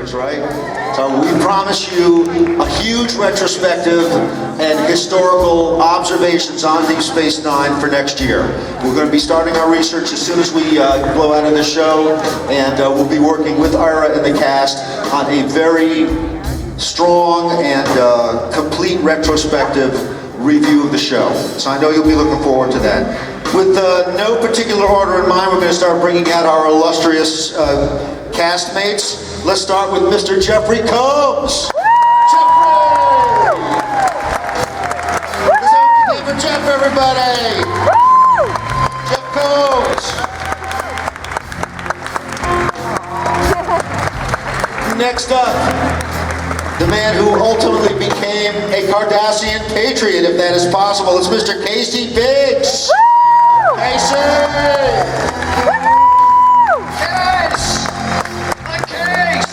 characters, right? So we promise you a huge retrospective and historical observations on Deep Space Nine for next year. We're going to be starting our research as soon as we blow out of the show, and we'll be working with Ira and the cast on a very strong and complete retrospective review of the show. So I know you'll be looking forward to that. With no particular order in mind, we're going to start bringing out our illustrious castmates. Let's start with Mr. Jeffrey Combs. Jeffrey! Let's open for Jeff, everybody! Jeff Combs! Next up, the man who ultimately became a Cardassian patriot, if that is possible, is Mr. Casey Biggs. Casey! Case! My case!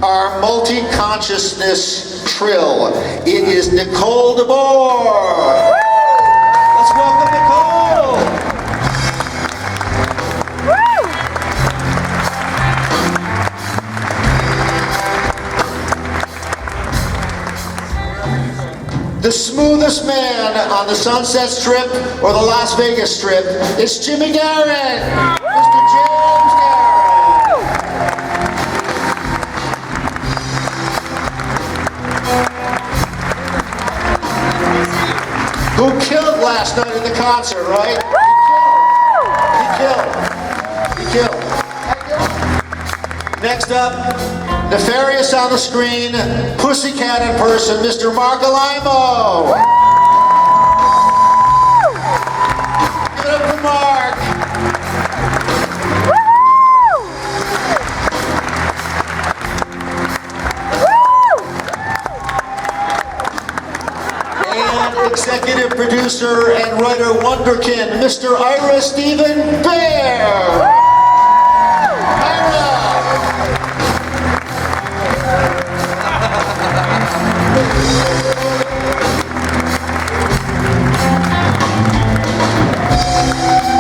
Our multi-consciousness trill. It is Nicole Boer. Let's welcome Nicole. The smoothest man on the Sunset Strip or the Las Vegas Strip, it's Jimmy Darren! Mr. James Darren! Who killed last night in the concert, right? He killed. Next up, nefarious on the screen, pussycat in person, Mr. Marc Alaimo. Give it up for Marc. And executive producer and writer wonderkin, Mr. Ira Stephen Behr.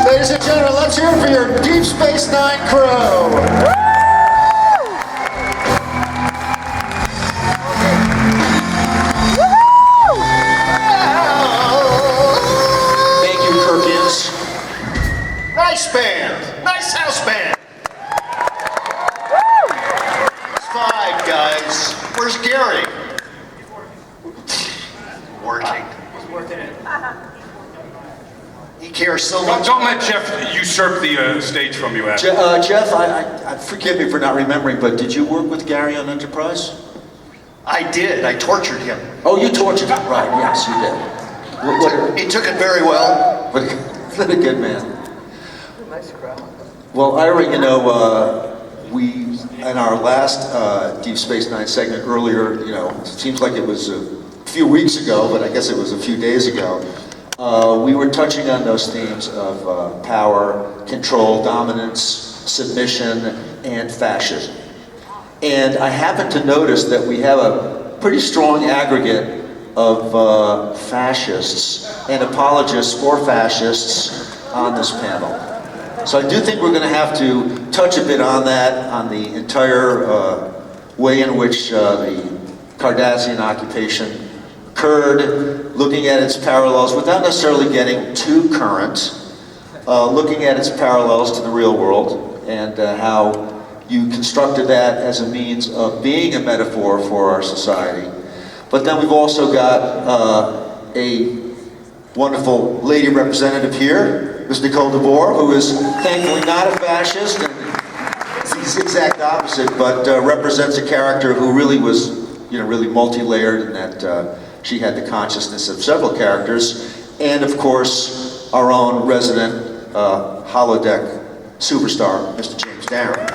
Ladies and gentlemen, let's hear it for your Deep Space Nine crew. Thank you, Perkins. Nice band. Nice house band. It's fine, guys. Where's Gary? Working. He's working it. He cares so much. Don't let Jeff usurp the stage from you, Adam. Jeff, I forgive me for not remembering, but did you work with Gary on Enterprise? I did. I tortured him. Oh, you tortured him, right? Yes, you did. He took it very well. What a good man. Nice crowd. Well, Ira, you know, we in our last Deep Space Nine segment earlier, you know, it seems like it was a few weeks ago, but I guess it was a few days ago. We were touching on those themes of power, control, dominance, submission, and fascism. And I happen to notice that we have a pretty strong aggregate of fascists and apologists for fascists on this panel. So I do think we're going to have to touch a bit on that, on the entire way in which the Cardassian occupation occurred, looking at its parallels without necessarily getting too current, looking at its parallels to the real world and how you constructed that as a means of being a metaphor for our society. But then we've also got a wonderful lady representative here, Ms. Nicole Boer, who is thankfully not a fascist, and is the exact opposite, but represents a character who really was, you know, really multi-layered in that she had the consciousness of several characters, and of course, our own resident holodeck superstar, Mr. James Darren.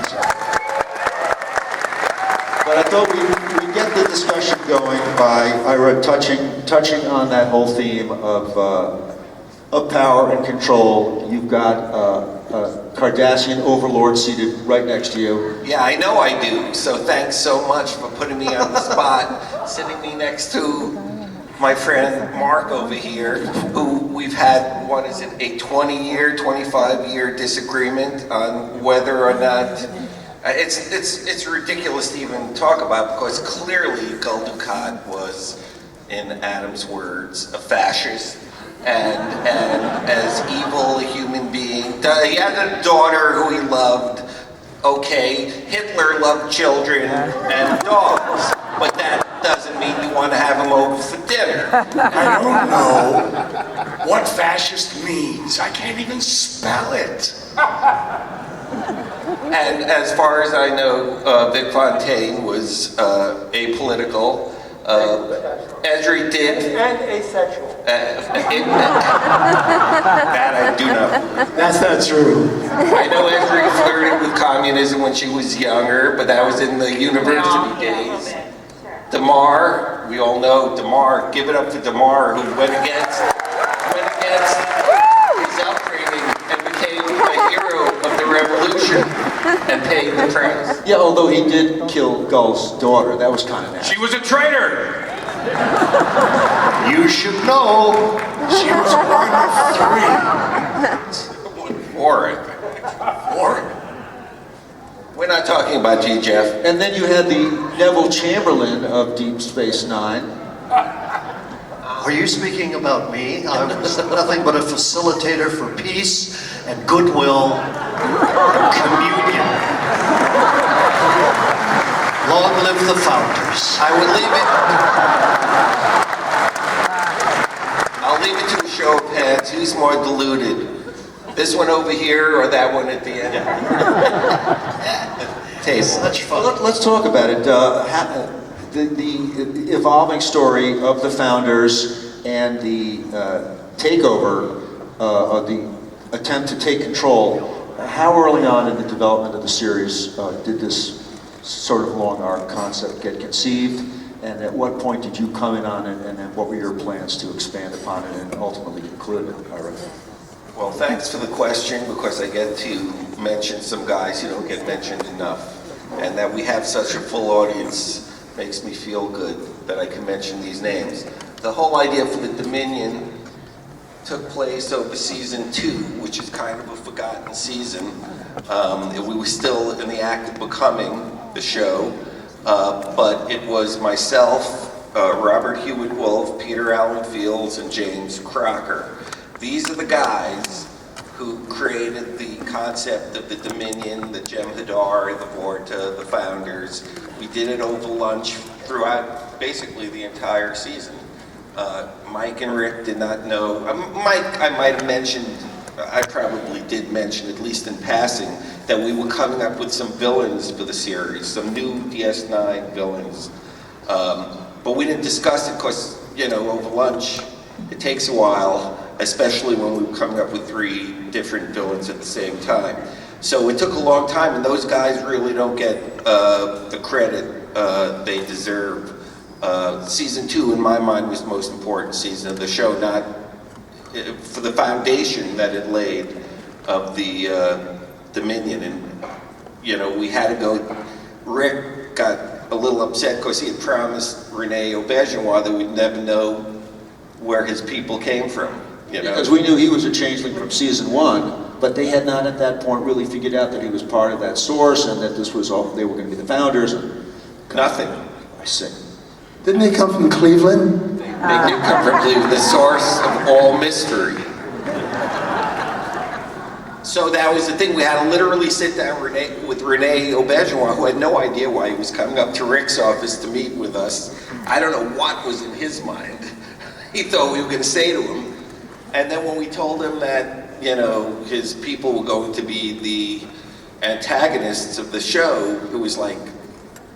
But I thought we'd get the discussion going by Ira touching on that whole theme of power and control. You've got a Cardassian overlord seated right next to you. Yeah, I know I do. So thanks so much for putting me on the spot, sitting me next to my friend Marc over here, who we we've had, what is it, a 20-year, 25-year disagreement on whether or not, it's ridiculous to even talk about, because clearly Gul Dukat was, in Adam's words, a fascist, and as evil a human being. He had a daughter who he loved. Okay, Hitler loved children and dogs, but that doesn't mean you want to have him over for dinner. I don't know what fascist means. I can't even spell it. And as far as I know, Vic Fontaine was apolitical. Esri did. And asexual. That I do not. That's not true. I know Esri flirted with communism when she was younger, but that was in the university days. DeMar, we all know DeMar. Give it up for DeMar, who went against his upbringing and became a hero of the revolution and paid the price. Yeah, although he did kill Gull's daughter, that was kind of nasty. She was a traitor. You should know. She was one of 3. Or, I think. Or We're not talking about you, Jeff. And then you had the Neville Chamberlain of Deep Space Nine. Are you speaking about me? I was nothing but a facilitator for peace and goodwill and communion. Long live the founders. I'll leave it to a show of hands. Who's more deluded? This one over here or that one at the end? Table. Such fun. Well, let's talk about it. The evolving story of the founders and the takeover, of the attempt to take control. How early on in the development of the series did this sort of long arc concept get conceived? And at what point did you come in on it, and then what were your plans to expand upon it and ultimately conclude it? Ira? Well, thanks for the question, because I get to mention some guys who don't get mentioned enough. And that we have such a full audience makes me feel good that I can mention these names. The whole idea for the Dominion took place over season 2, which is kind of a forgotten season. We were still in the act of becoming the show, but it was myself, Robert Hewitt Wolf, Peter Allen Fields, and James Crocker. These are the guys who created the concept of the Dominion, the Jem'Hadar, the Vorta, the founders. We did it over lunch throughout basically the entire season. Mike and Rick did not know. Mike, I might have mentioned, I probably did mention, at least in passing, that we were coming up with some villains for the series, some new DS9 villains. But we didn't discuss it because, over lunch, it takes a while, especially when we were coming up with 3 different villains at the same time. So it took a long time, and those guys really don't get the credit they deserve. Season 2, in my mind, was the most important season of the show, not for the foundation that it laid of the Dominion. And, we had to go, Rick got a little upset because he had promised Rene Auberjonois that we'd never know where his people came from. Because we knew he was a changeling from season 1, but they had not at that point really figured out that he was part of that source and that this was all, they were going to be the founders. And Nothing. I see. didn't they come from Cleveland? They did come from Cleveland, the source of all mystery. So that was the thing. We had to literally sit down with Rene Auberjonois, who had no idea why he was coming up to Rick's office to meet with us. I don't know what was in his mind. He thought we were going to say to him. And then when we told him that, his people were going to be the antagonists of the show, it was like,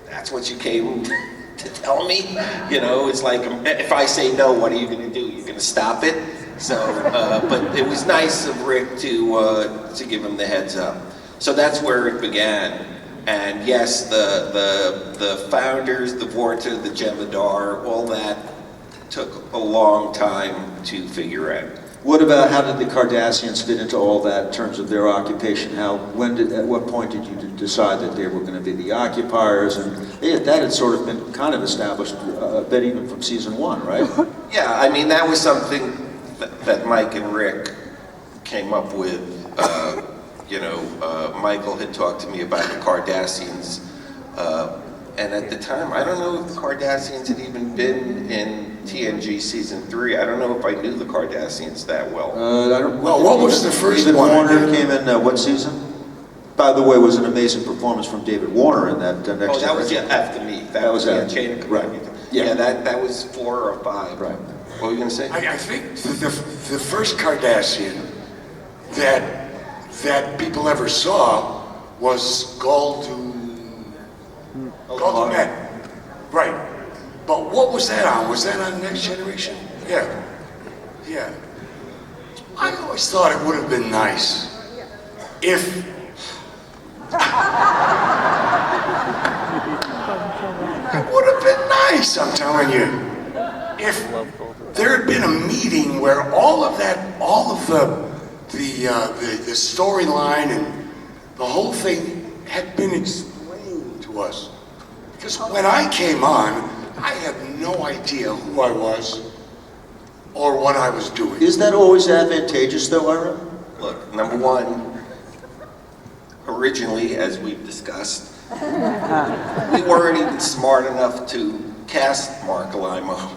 that's what you came to tell me? It's like, if I say no, what are you going to do? You're going to stop it? So, but it was nice of Rick to give him the heads up. So that's where it began. And yes, the founders, the Vorta, the Jem'Hadar, all that took a long time to figure out. What about, how did the Cardassians fit into all that in terms of their occupation? At what point did you decide that they were going to be the occupiers? And that had sort of been kind of established a bit even from season 1, right? Yeah, I mean, that was something that Mike and Rick came up with. Michael had talked to me about the Cardassians, and at the time, I don't know if the Cardassians had even been in TNG season 3. I don't know if I knew the Cardassians that well. I don't, Well, what was the first David one? Warner came in what season? By the way, was an amazing performance from David Warner in that next. Oh, that was after me. That was after. Chain of Right. Command. Yeah. Yeah, that was 4 or 5. Right. What were you gonna say? I think the first Cardassian that people ever saw was Guldumet. Right. But what was that on? Was that on Next Generation? Yeah. Yeah. I always thought it would have been nice if it would have been nice, I'm telling you. If there had been a meeting where all of the storyline and the whole thing had been explained to us. Because when I came on, I had no idea who I was or what I was doing. Is that always advantageous, though, Ira? Look, number one, originally, as we've discussed, we weren't even smart enough to cast Marc Alaimo.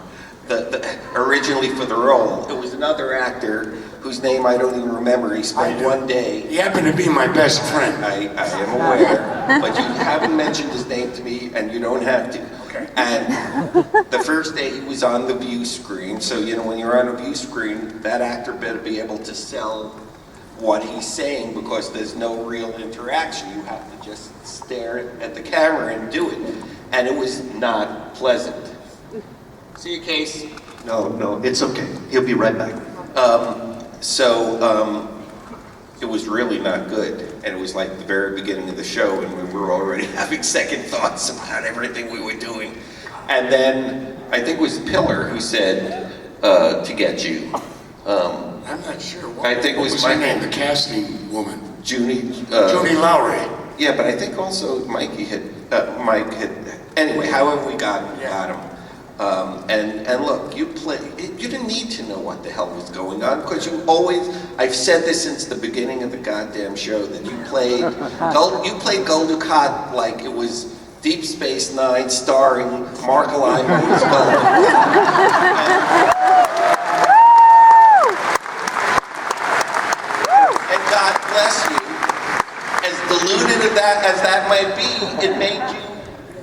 Originally for the role, it was another actor whose name I don't even remember. He spent one day. He happened to be my best friend. I am aware, but you haven't mentioned his name to me, and you don't have to. Okay. And the first day he was on the view screen, so when you're on a view screen, that actor better be able to sell what he's saying because there's no real interaction. You have to just stare at the camera and do it. And it was not pleasant. See your case? No, it's okay. He'll be right back. It was really not good. And it was like the very beginning of the show and we were already having second thoughts about everything we were doing. And then I think it was Pillar who said, to get you. I'm not sure. I think it was her my name, the casting woman. Junie. Junie Lowry. Yeah, but I think also Mike had, anyway, however we got him. And look, you didn't need to know what the hell was going on because I've said this since the beginning of the goddamn show that you played Gul Dukat like it was Deep Space Nine starring Marc Alaimo as Gul. And God bless you, as deluded as that might be, it made you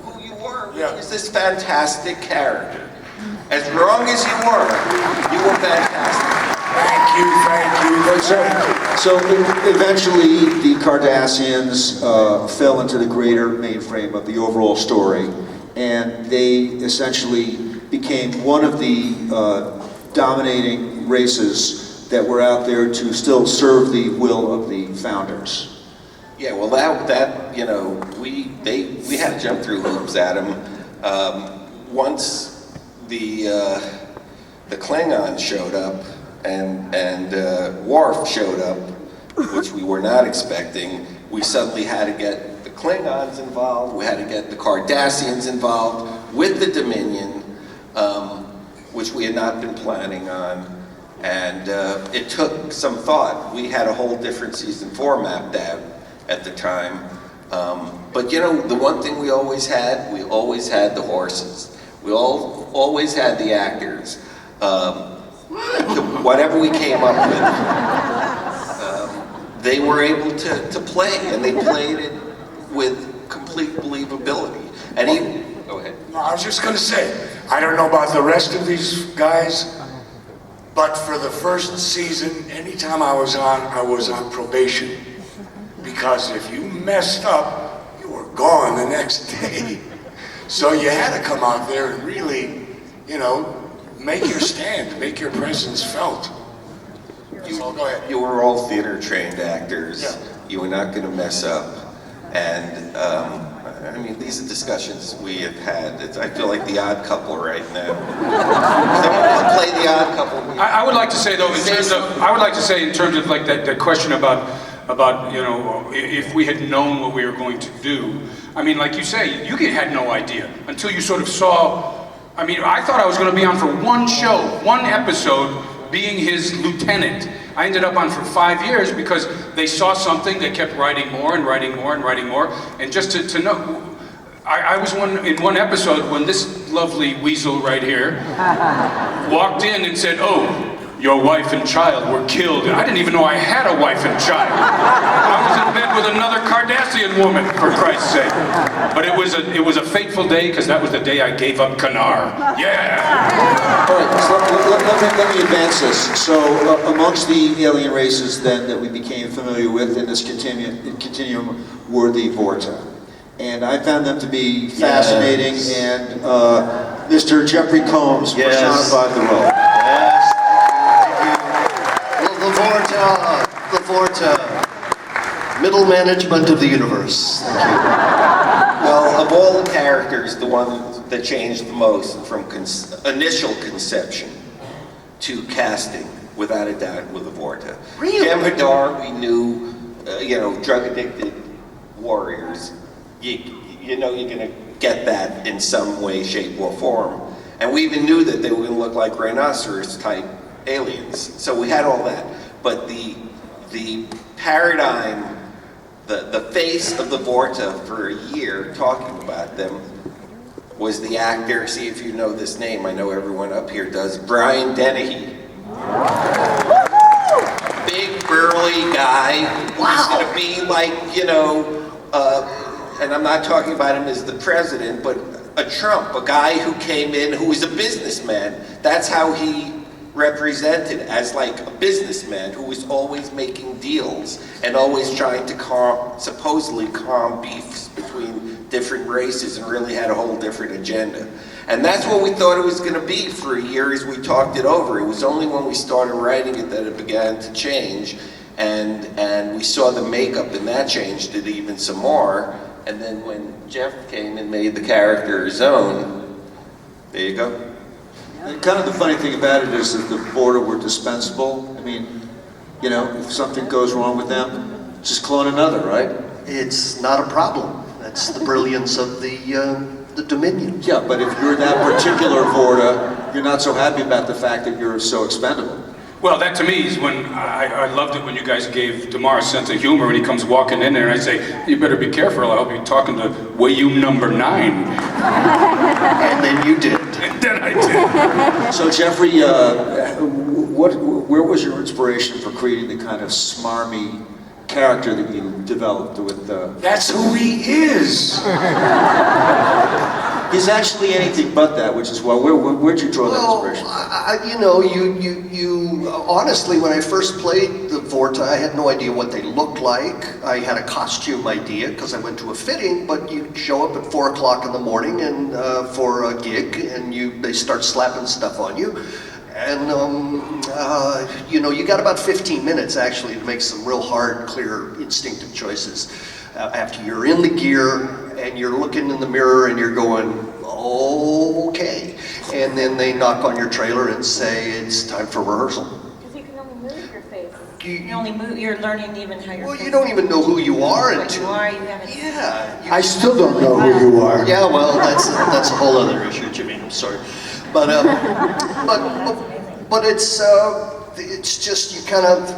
who you were, which is this fantastic character. As wrong as you were fantastic. Thank you. So eventually, the Cardassians fell into the greater mainframe of the overall story, and they essentially became one of the dominating races that were out there to still serve the will of the founders. Yeah, well, we had to jump through hoops at him. Once the Klingons showed up and Worf showed up, which we were not expecting, we suddenly had to get the Klingons involved. We had to get the Cardassians involved with the Dominion, which we had not been planning on. And it took some thought. We had a whole different season 4 mapped out at the time. But the one thing we always had the horses. We always had the actors. Whatever we came up with, they were able to play, and they played it with complete believability. And go ahead. No, I was just going to say, I don't know about the rest of these guys, but for the first season, anytime I was on probation. Because if you messed up, you were gone the next day. So you had to come out there and really, make your stand, make your presence felt. So go ahead. You were all theater trained actors. Yeah. You were not going to mess up. And these are discussions we have had. I feel like the odd couple right now. Someone play the odd couple. I would like to say though, in terms of like that question about if we had known what we were going to do. Like you say, you had no idea until you sort of saw. I thought I was going to be on for one show, one episode, being his lieutenant. I ended up on for 5 years because they saw something, they kept writing more and writing more and writing more. And just to know, I was in one episode when this lovely weasel right here walked in and said, "Oh, your wife and child were killed." I didn't even know I had a wife and child. I was in bed with another Cardassian woman, for Christ's sake. But it was a fateful day because that was the day I gave up Kanar. Yeah. All right, so let me advance this. So amongst the alien races then that we became familiar with in this continuum were the Vorta. And I found them to be fascinating, and Mr. Jeffrey Combs personified the role. Yes. Thank you. The Vorta. Middle management of the universe. Thank you. Well, of all the characters, the one that changed the most from initial conception to casting, without a doubt, was the Vorta. Really? Jem Hadar, we knew, drug-addicted warriors. You know you're going to get that in some way, shape, or form. And we even knew that they were going to look like rhinoceros-type aliens. So we had all that. But the paradigm, the face of the Vorta for a year talking about them was the actor, see if you know this name, I know everyone up here does, Brian Dennehy. Big, burly guy. Wow. He's going to be like, and I'm not talking about him as the president, but a Trump, a guy who came in who was a businessman. That's how he represented, as like a businessman who was always making deals and always trying to supposedly calm beefs between different races, and really had a whole different agenda. And that's what we thought it was going to be for a year as we talked it over. It was only when we started writing it that it began to change, and we saw the makeup, and that changed it even some more. And then when Jeff came and made the character his own, there you go. And kind of the funny thing about it is that the Border were dispensable. I mean, if something goes wrong with them, just clone another, right? It's not a problem. That's the brilliance of the Dominion. Yeah, but if you're that particular Vorta, you're not so happy about the fact that you're so expendable. Well, that to me is when I loved it when you guys gave Damar a sense of humor when he comes walking in there and I say, "You better be careful, I hope you're talking to Wayum number 9. And then you did. And then I did. So Jeffrey, where was your inspiration for creating the kind of smarmy character that you developed with That's who he is. He's actually anything but that, which is why. Where'd you draw that inspiration? You honestly, when I first played the Vorta, I had no idea what they looked like. I had a costume idea because I went to a fitting, but you show up at 4 o'clock in the morning and for a gig, and they start slapping stuff on you. And, you got about 15 minutes actually to make some real hard, clear, instinctive choices. After you're in the gear and you're looking in the mirror and you're going, oh, okay. And then they knock on your trailer and say, it's time for rehearsal. Because you can only move your face. You're learning even how you're. Well, you don't even know who you are What you are, you haven't. Yeah. I still don't know who you are. Yeah, well, that's a whole other issue, Jimmy. I'm sorry, but it's just you kind of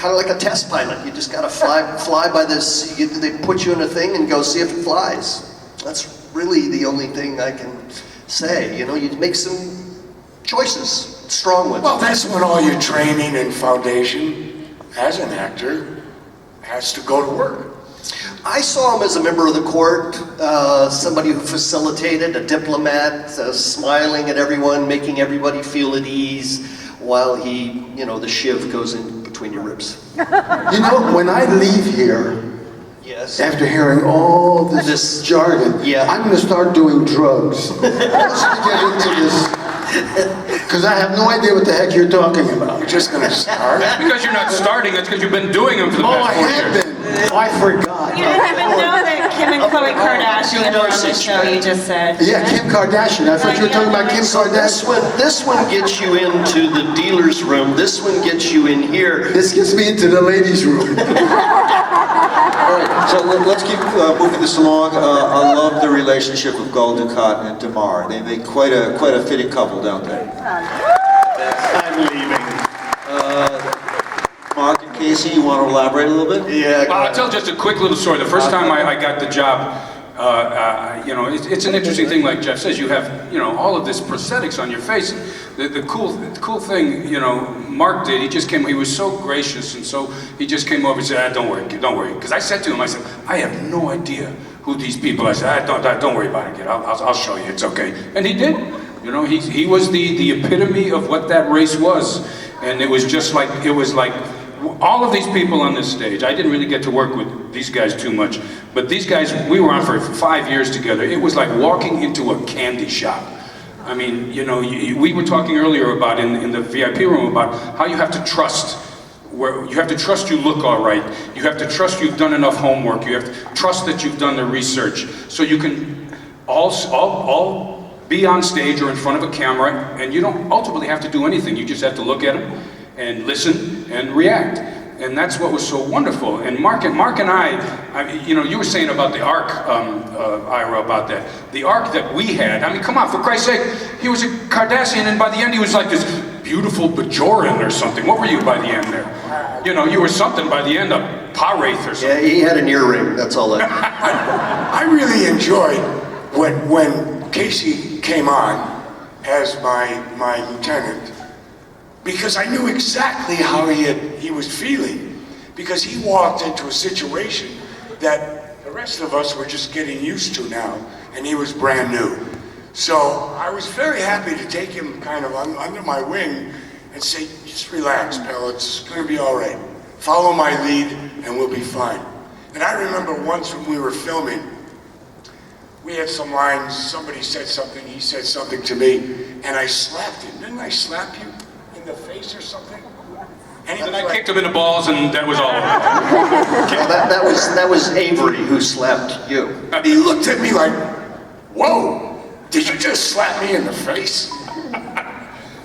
like a test pilot. You just gotta fly by this. They put you in a thing and go see if it flies. That's really the only thing I can say. You make some choices, strong ones. Well, that's when all your training and foundation as an actor has to go to work. I saw him as a member of the court, somebody who facilitated, a diplomat, smiling at everyone, making everybody feel at ease, while the shiv goes in between your ribs. When I leave here, Yes. after hearing all this jargon, Yeah. I'm going to start doing drugs. Let's get into this, because I have no idea what the heck you're talking about. You're just going to start. That's because you're not starting, that's because you've been doing them for the Oh, past I 4 have years. been. I forgot. You didn't even know that Kim and Khloe Kardashian were on the show, you just said. Yeah, Kim Kardashian. I thought you were talking about Kim So Kardashian. this one gets you into the dealer's room. This one gets you in here. This gets me into the ladies' room. All right, so let's keep moving this along. I love the relationship of Gul Dukat and Damar. They make quite a fitting couple, don't they? I Mark and Casey, you want to elaborate a little bit? Yeah. Well, I'll tell just a quick little story. The first time I got the job, you know, it's an interesting thing, like Jeff says, you have, you know, all of this prosthetics on your face. The cool thing, you know, Marc did, he was so gracious, and so he just came over and said, don't worry, kid, don't worry. Because I said to him, I said, I have no idea who these people are. I said, don't worry about it, kid, I'll show you, it's okay. And he did. You know, he was the epitome of what that race was. And it was just like, all of these people on this stage, I didn't really get to work with these guys too much, but these guys, we were on for 5 years together. It was like walking into a candy shop. I mean, you know, we were talking earlier about in the VIP room about how you have to trust, where you have to trust you look all right. You have to trust you've done enough homework. You have to trust that you've done the research, so you can all be on stage or in front of a camera, and you don't ultimately have to do anything. You just have to look at them and listen and react. And that's what was so wonderful. And Marc and I, you know, you were saying about the arc, Ira, about that. The arc that we had, I mean, come on, for Christ's sake, he was a Cardassian, and by the end he was like this beautiful Bajoran or something. What were you by the end there? You know, you were something by the end, a Parath or something. Yeah, he had an earring, that's all that. I really enjoyed when Casey came on as my lieutenant, because I knew exactly how he was feeling, because he walked into a situation that the rest of us were just getting used to now, and he was brand new. So I was very happy to take him kind of under my wing and say, just relax, pal, it's gonna be all right. Follow my lead and we'll be fine. And I remember once when we were filming, we had some lines, somebody said something, he said something to me, and I slapped him. Didn't I slap you in the face or something? And he was I like, kicked him in the balls, and that was all. That was Avery who slapped you. and he looked at me like, whoa, did you just slap me in the face?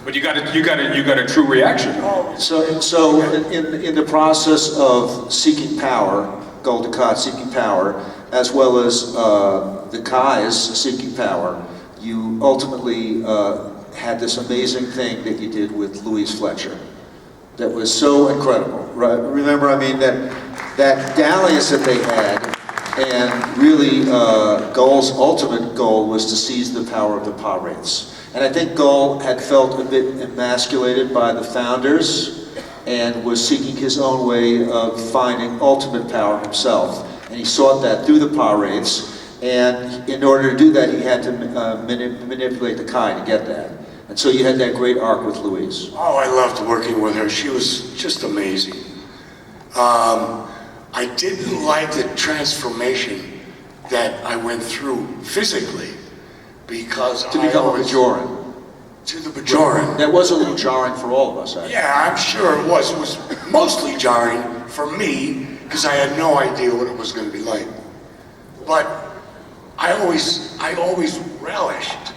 But you got a true reaction. So in the process of seeking power, Gul Dukat seeking power, as well as the Kais seeking power, you ultimately had this amazing thing that you did with Louise Fletcher. That was so incredible, right? Remember, I mean, that dalliance that they had, and really Gul's ultimate goal was to seize the power of the Paraths. And I think Gul had felt a bit emasculated by the founders and was seeking his own way of finding ultimate power himself. And he sought that through the Paraths, and in order to do that, he had to manipulate the Kai to get that. And so you had that great arc with Louise. Oh, I loved working with her. She was just amazing. I didn't like the transformation that I went through physically, because To become a Bajoran. To the Bajoran. That was a little jarring for all of us, actually. Yeah, I'm sure it was. It was mostly jarring for me, because I had no idea what it was going to be like. But I always relished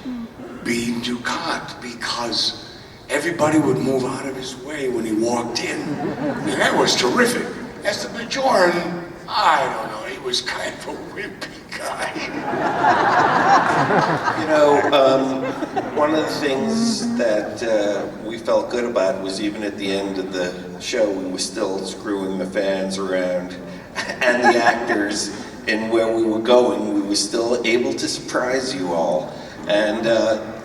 being Dukat, because everybody would move out of his way when he walked in. And that was terrific. As the Bajoran, I don't know, he was kind of a wimpy guy. You know, one of the things that we felt good about was, even at the end of the show, we were still screwing the fans around and the actors, and where we were going, we were still able to surprise you all. And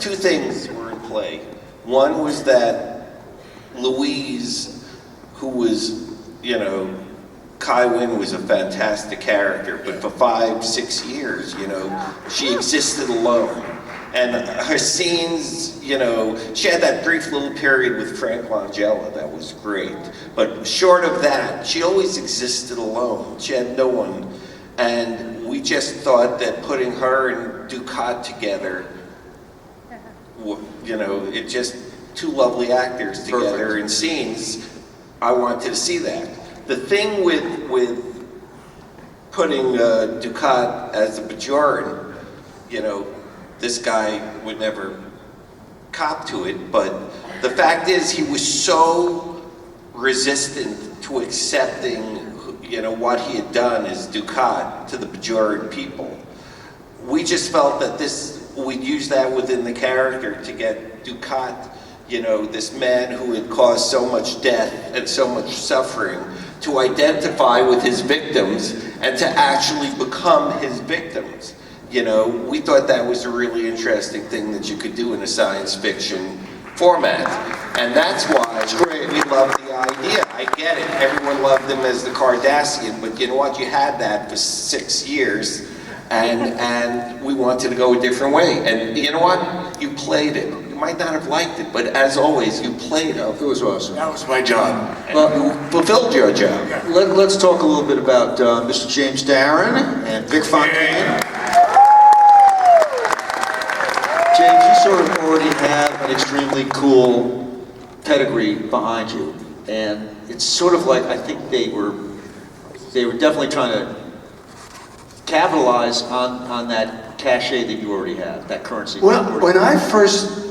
two things were in play. One was that Louise, who was, you know, Kai Wynn was a fantastic character, but for 5-6 years, you know, she existed alone. And her scenes, you know, she had that brief little period with Frank Langella that was great. But short of that, she always existed alone. She had no one. And we just thought that putting her and Dukat together, you know, it just, two lovely actors together in scenes. I wanted to see that. The thing with putting Dukat as a Bajoran, you know, this guy would never cop to it, but the fact is he was so resistant to accepting, you know, what he had done as Dukat to the Bajoran people. We just felt that we'd use that within the character to get Dukat you know, this man who had caused so much death and so much suffering, to identify with his victims and to actually become his victims. You know, we thought that was a really interesting thing that you could do in a science fiction format. And that's why we love the idea. I get it. Everyone loved him as the Cardassian, but you know what? You had that for 6 years, and we wanted to go a different way. And you know what? You played it. You might not have liked it, but as always, you played it. It was awesome. That was my job. Well, you fulfilled your job. Let's talk a little bit about Mr. James Darren and Vic Fontaine. James, you sort of already have an extremely cool pedigree behind you, and it's sort of like, I think they were definitely trying to capitalize on that cachet that you already have, that currency. Well, when I first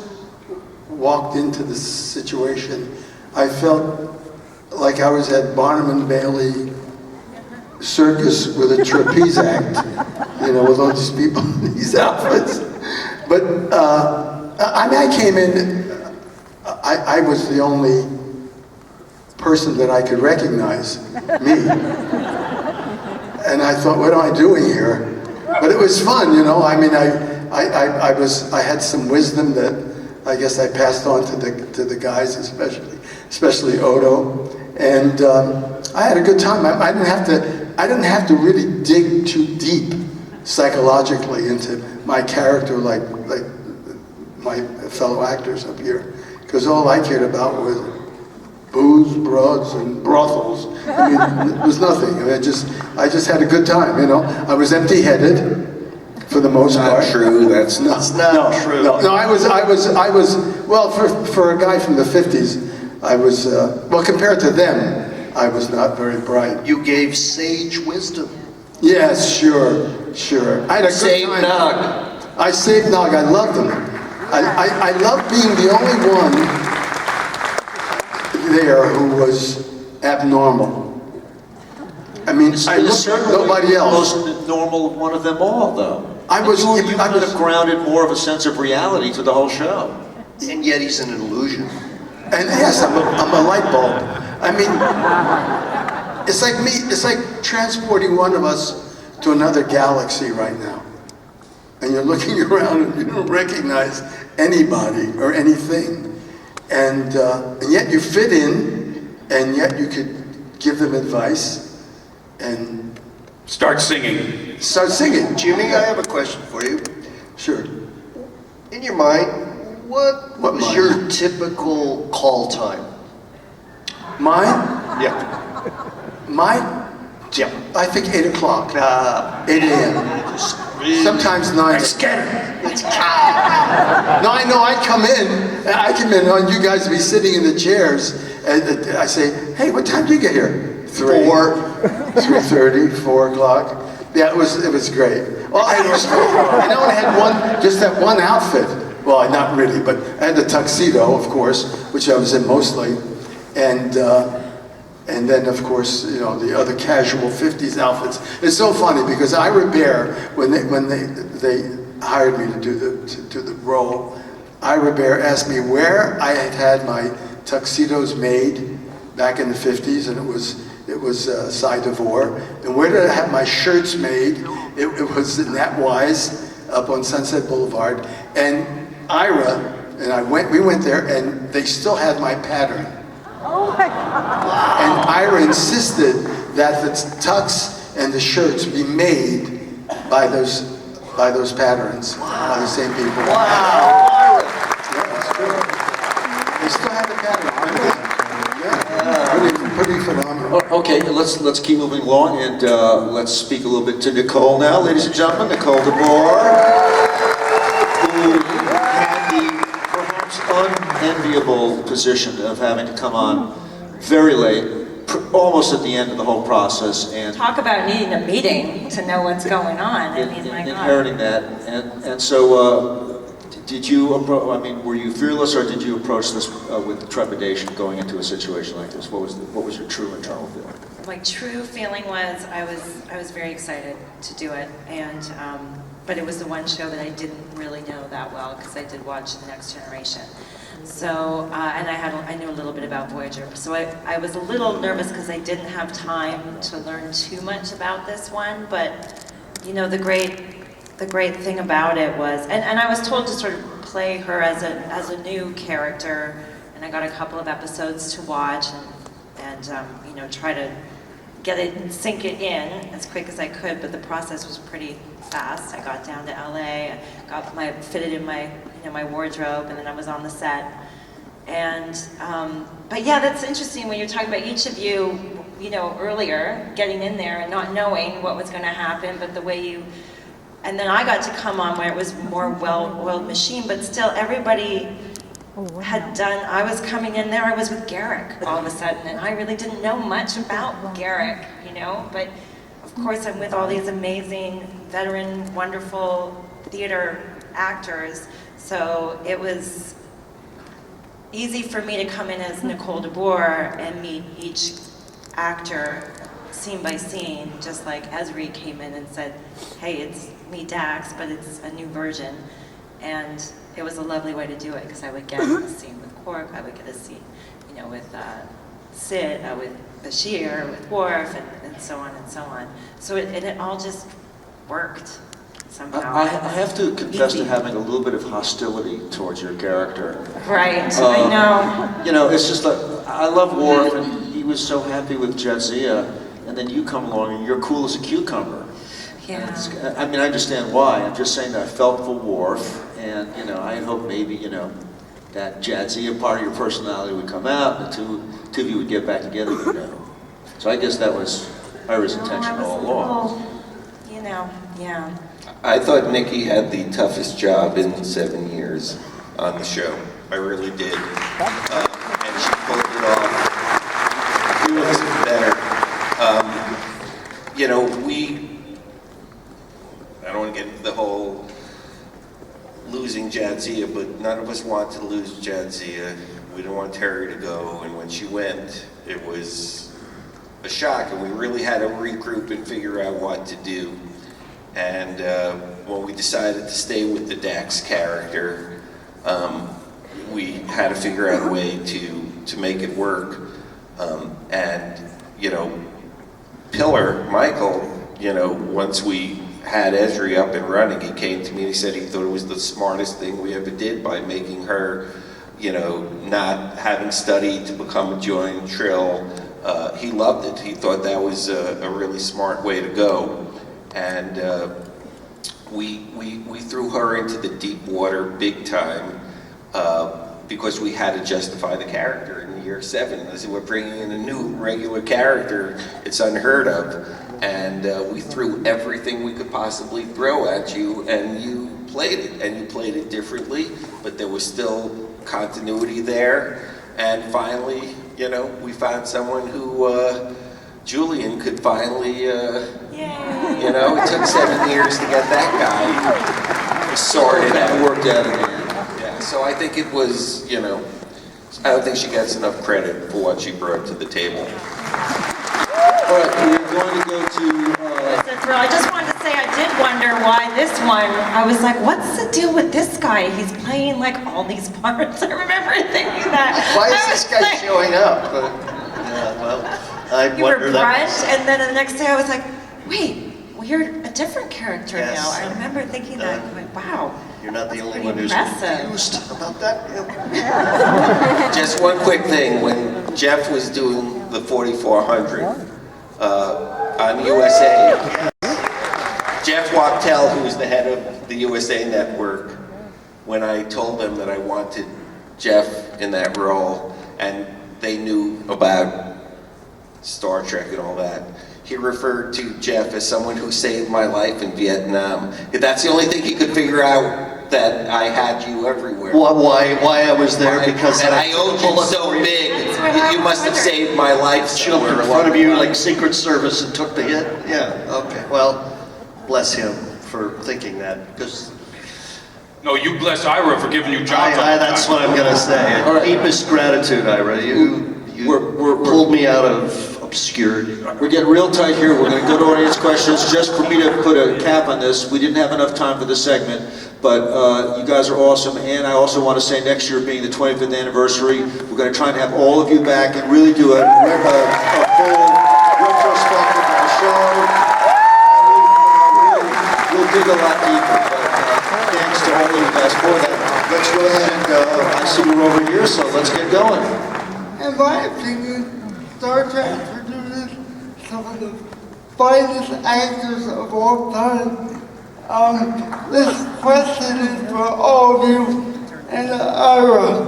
walked into this situation, I felt like I was at Barnum and Bailey circus with a trapeze act, you know, with all these people in these outfits. But I mean, I came in, I was the only person that I could recognize, me. And I thought, what am I doing here? But it was fun, you know. I mean, I had some wisdom that I guess I passed on to the guys, especially Odo. And I had a good time. I didn't have to really dig too deep psychologically into my character like my fellow actors up here, because all I cared about was booze, broads, and brothels. I mean, it was nothing. I mean, I just had a good time, you know. I was empty-headed for the most part. Not true. That's not true. No, I was. Well, for a guy from the 50s, I was. Well, compared to them, I was not very bright. You gave sage wisdom. Yes, sure. I had a good Save time. Nog. I saved Nog. I loved him. I loved being the only one there who was abnormal. I mean, I looked at nobody else. The most normal one of them all, though. I was. You could have grounded more of a sense of reality to the whole show. And yet he's an illusion. And yes, I'm a light bulb. I mean, it's like me. It's like transporting one of us to another galaxy right now. And you're looking around and you don't recognize anybody or anything. And yet you fit in, and yet you could give them advice and Start singing. start singing. Jimmy, I have a question for you. Sure. In your mind, what was mind? your typical call time? Mine? Yeah. Mine? Yeah. I think 8 o'clock. 8 a.m. Sometimes 9. Let's get it. No, I know. I come in, and you guys be sitting in the chairs, and I say, hey, what time do you get here? 3. 3:30, 4 o'clock. Yeah, it was great. Well, I only had just that one outfit. Well, not really, but I had the tuxedo, of course, which I was in mostly, and then, of course, you know, the other casual 50s outfits. It's so funny because Ira Behr, when they hired me to do the role, Ira Behr asked me where I had my tuxedos made back in the 50s, and it was Siddig, and where did I have my shirts made? It was in that wise up on Sunset Boulevard, and Ira and we went there, and they still had my pattern. Oh my God. And Ira insisted that the tux and the shirts be made by those patterns, by the same people. Wow. Yeah, that's true. They still have the pattern. Yeah, pretty phenomenal. Okay, let's keep moving along, and let's speak a little bit to Nicole now, ladies and gentlemen. Nicole de Boer, who had the perhaps unenviable position of having to come on very late, almost at the end of the whole process, and Talk about needing a meeting to know what's going on. I mean, my God. inheriting that. And so, did you were you fearless, or did you approach this with trepidation going into a situation like this? What was your true internal feeling? My true feeling was I was very excited to do it, and but it was the one show that I didn't really know that well because I did watch The Next Generation. So, and I knew a little bit about Voyager. So I was a little nervous because I didn't have time to learn too much about this one. But, you know, the great thing about it was, and I was told to sort of play her as a new character, and I got a couple of episodes to watch and you know, try to get it and sink it in as quick as I could, but the process was pretty fast. I got down to LA, I got fitted in my, you know, my wardrobe, and then I was on the set. And, but yeah, that's interesting when you're talking about each of you, you know, earlier, getting in there and not knowing what was gonna happen, but the way you, and then I got to come on where it was more well-oiled machine, but still everybody had done, I was coming in there, I was with Garrick all of a sudden, and I really didn't know much about Garrick, you know, but of course I'm with all these amazing, veteran, wonderful theater actors, so it was easy for me to come in as Nicole Boer and meet each actor scene by scene, just like Esri came in and said, hey, it's me Dax, but it's a new version. And it was a lovely way to do it, because I would get a scene with Quark, I would get a scene, you know, with Sid, with Bashir, with Worf, and so on and so on. So it all just worked somehow. I have to confess to having a little bit of hostility towards your character. Right, I know. You know, it's just like, I love Worf, and he was so happy with Jadzia, and then you come along and you're cool as a cucumber. Yeah. I mean, I understand why. I'm just saying that I felt for Worf, and, you know, I hope maybe, you know, that Jadzia part of your personality would come out, and the two of you would get back together, you know. So I guess that was Ira's intention all along. You know, yeah. I thought Nikki had the toughest job in 7 years on the show. I really did. And she pulled it off. You looked better. You know, I don't want to get into the whole losing Jadzia, but none of us want to lose Jadzia. We don't want Terry to go, and when she went, it was a shock, and we really had to regroup and figure out what to do. And when we decided to stay with the Dax character, we had to figure out a way to make it work. And, you know, Pillar, Michael, you know, once we had Esri up and running, he came to me and he said he thought it was the smartest thing we ever did by making her, you know, not having studied to become a joint trill. He loved it. He thought that was a really smart way to go. And we threw her into the deep water big time because we had to justify the character in year 7. As we're bringing in a new regular character, it's unheard of. And we threw everything we could possibly throw at you, and you played it, and you played it differently, but there was still continuity there. And finally, you know, we found someone who Julian could finally, you know, it took 7 years to get that guy sorted out. Worked out in the end. Yeah, so I think it was, you know, I don't think she gets enough credit for what she brought to the table. All right, we're going to go to... It's a thrill. I just wanted to say I did wonder why this one, I was like, what's the deal with this guy? He's playing like all these parts. I remember thinking that. Why is this guy showing up? Yeah, well, I You were wonder that. brunch, and then the next day I was like, wait, well, you're a different character Yes. now. I remember thinking that, going, wow. You're not the that's only pretty one who's impressive. confused about that. Yeah. Just one quick thing, when Jeff was doing the 4400 on USA, Jeff Wachtel, who was the head of the USA Network, when I told them that I wanted Jeff in that role, and they knew about Star Trek and all that, he referred to Jeff as someone who saved my life in Vietnam. That's the only thing he could figure out, that I had you everywhere. Why I was there? Because and I owed you so big, you must have saved my life jumped somewhere in along front of the you line. like Secret Service and took the hit? Yeah, okay. Well, bless him for thinking that, because No, you bless Ira for giving you jobs. all the that's time. what I'm gonna say. All right. Deepest gratitude, Ira. You We're- pulled me out of obscurity. We're getting real tight here. We're going to go to audience questions. Just for me to put a cap on this, we didn't have enough time for this segment, But you guys are awesome, and I also want to say next year being the 25th anniversary, we're going to try and have all of you back and really do a full retrospective of the show. We'll dig a lot deeper, but thanks to all of you guys for that. Let's go ahead and, I see we're over here, so let's get going. In my opinion, Star Trek produces some of the finest actors of all time. This question is for all of you and Ira.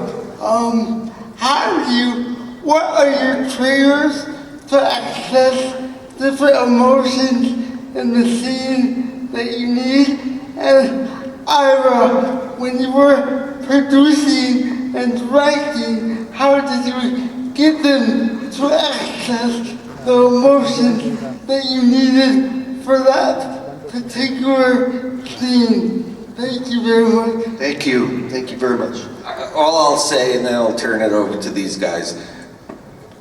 What are your triggers to access different emotions in the scene that you need? And Ira, when you were producing and directing, how did you get them to access the emotions that you needed for that particular scene? Thank you very much. Thank you. Thank you very much. All I'll say, and then I'll turn it over to these guys.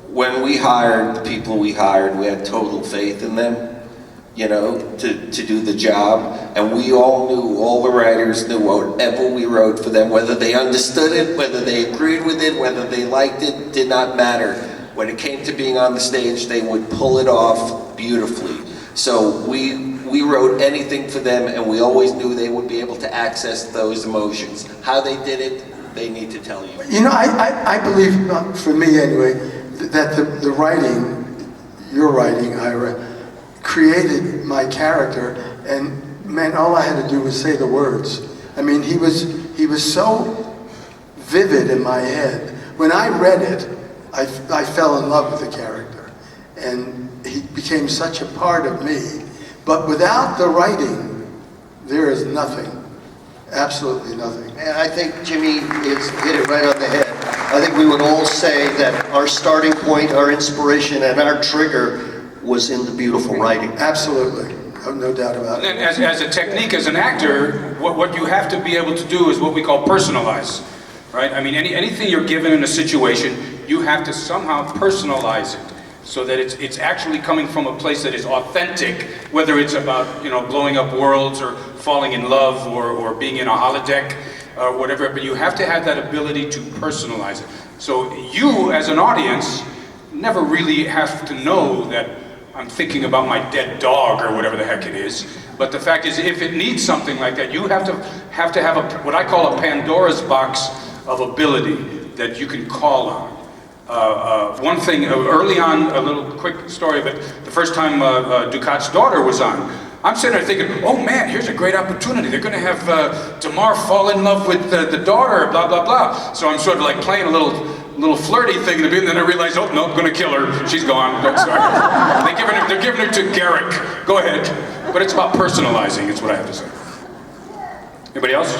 When we hired the people we hired, we had total faith in them, you know, to do the job. And we all knew, all the writers knew whatever we wrote for them, whether they understood it, whether they agreed with it, whether they liked it, did not matter. When it came to being on the stage, they would pull it off beautifully. So we wrote anything for them, and we always knew they would be able to access those emotions. How they did it, they need to tell you. You know, I believe, for me anyway, that the writing, your writing, Ira, created my character, and man, all I had to do was say the words. I mean, he was so vivid in my head. When I read it, I fell in love with the character, and he became such a part of me. But without the writing, there is nothing, absolutely nothing. And I think Jimmy has hit it right on the head. I think we would all say that our starting point, our inspiration, and our trigger was in the beautiful writing. Absolutely, no doubt about it. And as a technique, as an actor, what you have to be able to do is what we call personalize, right? I mean, anything you're given in a situation, you have to somehow personalize it, so that it's actually coming from a place that is authentic, whether it's about, you know, blowing up worlds or falling in love or being in a holodeck or whatever, but you have to have that ability to personalize it. So you, as an audience, never really have to know that I'm thinking about my dead dog or whatever the heck it is. But the fact is, if it needs something like that, you have to have what I call a Pandora's box of ability that you can call on. One thing, early on, a little quick story, but the first time Ducat's daughter was on, I'm sitting there thinking, oh man, here's a great opportunity. They're going to have Tamar fall in love with the daughter, blah, blah, blah. So I'm sort of like playing a little flirty thing, and then I realize, oh, no, I'm going to kill her. She's gone. Don't start. They're giving her to Garrick. Go ahead. But it's about personalizing, is what I have to say. Anybody else?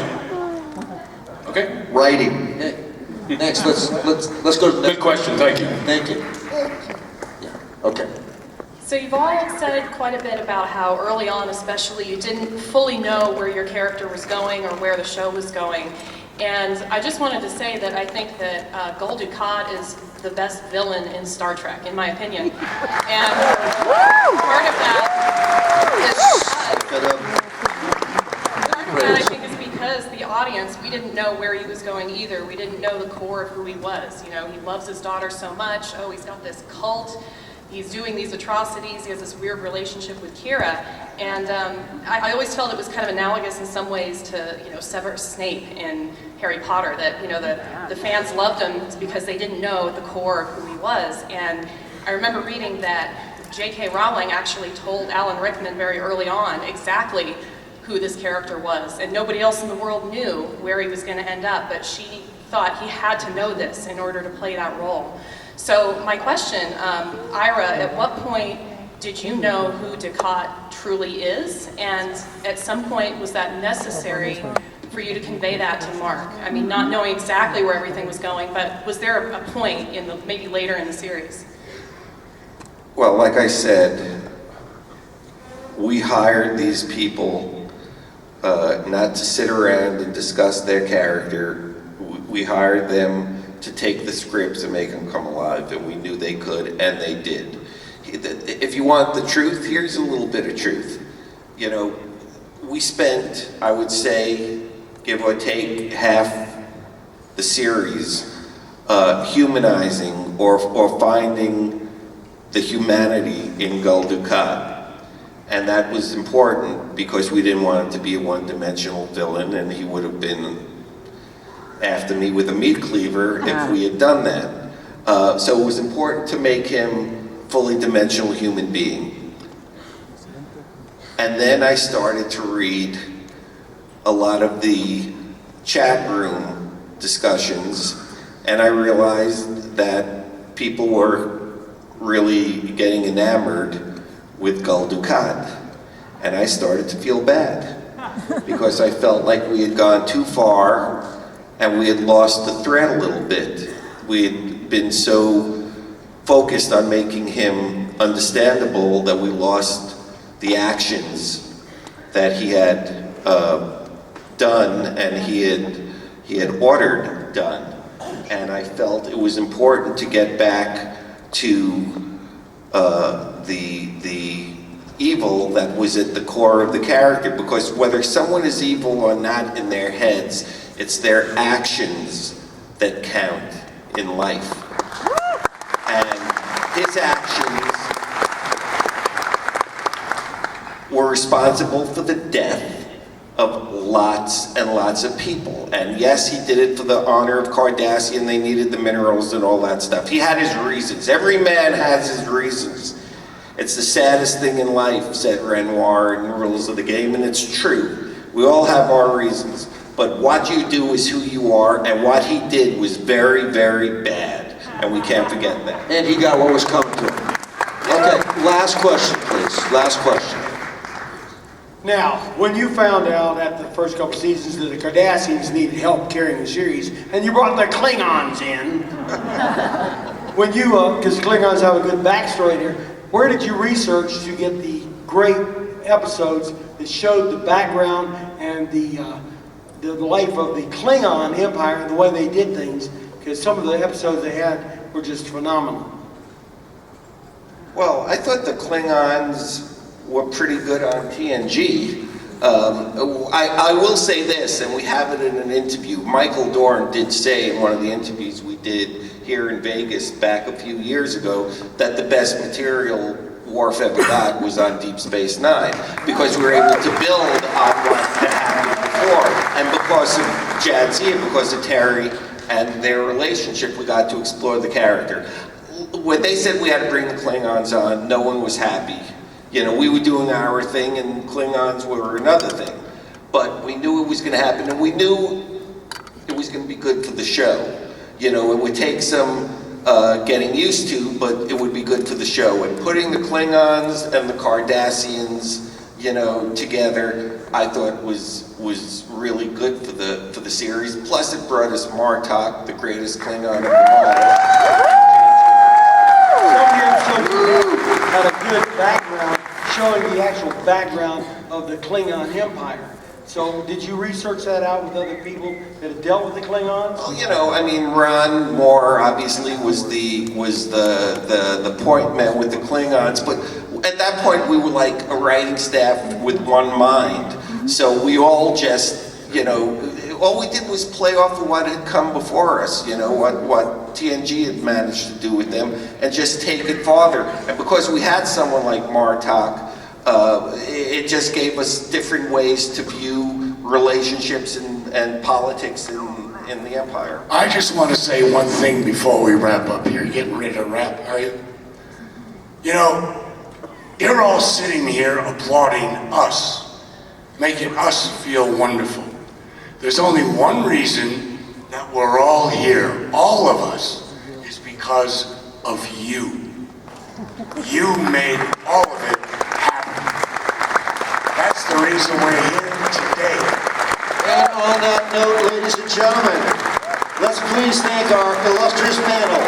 Okay? Writing. Next, let's go to the next. Good question, thank you. Thank you. Yeah. Okay. So you've all said quite a bit about how early on especially you didn't fully know where your character was going or where the show was going. And I just wanted to say that I think that Gul Dukat is the best villain in Star Trek, in my opinion. And part of that I think is because the audience, we didn't know where he was going either. We didn't know the core of who he was. You know, he loves his daughter so much. Oh, he's got this cult. He's doing these atrocities. He has this weird relationship with Kira. And I always felt it was kind of analogous in some ways to, you know, Severus Snape in Harry Potter, that, you know, the fans loved him because they didn't know the core of who he was. And I remember reading that J.K. Rowling actually told Alan Rickman very early on exactly who this character was. And nobody else in the world knew where he was going to end up, but she thought he had to know this in order to play that role. So my question, Ira, at what point did you know who Dukat truly is? And at some point, was that necessary for you to convey that to Marc? I mean, not knowing exactly where everything was going, but was there a point in the, maybe later in the series? Well, like I said, we hired these people not to sit around and discuss their character. We hired them to take the scripts and make them come alive, and we knew they could, and they did. If you want the truth, here's a little bit of truth. You know, we spent, I would say, give or take half the series, humanizing or finding the humanity in Gul Dukat. And that was important because we didn't want him to be a one-dimensional villain, and he would have been after me with a meat cleaver if we had done that. So it was important to make him fully dimensional human being. And then I started to read a lot of the chat room discussions, and I realized that people were really getting enamored with Gul Dukat. And I started to feel bad because I felt like we had gone too far and we had lost the thread a little bit. We had been so focused on making him understandable that we lost the actions that he had done and he had ordered done. And I felt it was important to get back to the evil that was at the core of the character, because whether someone is evil or not in their heads, it's their actions that count in life. And his actions were responsible for the death of lots and lots of people. And yes, he did it for the honor of Cardassian. They needed the minerals and all that stuff. He had his reasons. Every man has his reasons. It's the saddest thing in life, said Renoir in Rules of the Game, and it's true. We all have our reasons. But what you do is who you are, and what he did was very, very bad. And we can't forget that. And he got what was coming to him. Okay, last question, please. Last question. Now, when you found out after the first couple seasons that the Cardassians needed help carrying the series, and you brought the Klingons in, when you, because the Klingons have a good backstory here, where did you research to get the great episodes that showed the background and the life of the Klingon Empire and the way they did things? Because some of the episodes they had were just phenomenal. Well, I thought the Klingons were pretty good on TNG. I will say this, and we have it in an interview. Michael Dorn did say in one of the interviews we did here in Vegas back a few years ago that the best material Worf ever got was on Deep Space Nine, because we were able to build on what had happened before. And because of Jadzia, because of Terry and their relationship, we got to explore the character. When they said we had to bring the Klingons on, no one was happy. You know, we were doing our thing and Klingons were another thing. But we knew it was going to happen, and we knew it was going to be good for the show. You know, it would take some getting used to, but it would be good for the show. And putting the Klingons and the Cardassians, you know, together, I thought was really good for the series. Plus, it brought us Marc, the greatest Klingon of them all. Had a good background showing the actual background of the Klingon Empire. So did you research that out with other people that had dealt with the Klingons? Well, you know, I mean, Ron Moore obviously was the point man with the Klingons, but at that point we were like a writing staff with one mind. So we all just, you know, all we did was play off of what had come before us, you know, what TNG had managed to do with them, and just take it farther. And because we had someone like Marc, it just gave us different ways to view relationships and politics in the Empire. I just want to say one thing before we wrap up here. You're getting ready to wrap, are you? You know, you're all sitting here applauding us, making us feel wonderful. There's only one reason that we're all here, all of us, is because of you. You made all of it happen. That's the reason we're here today. And on that note, ladies and gentlemen, let's please thank our illustrious panel.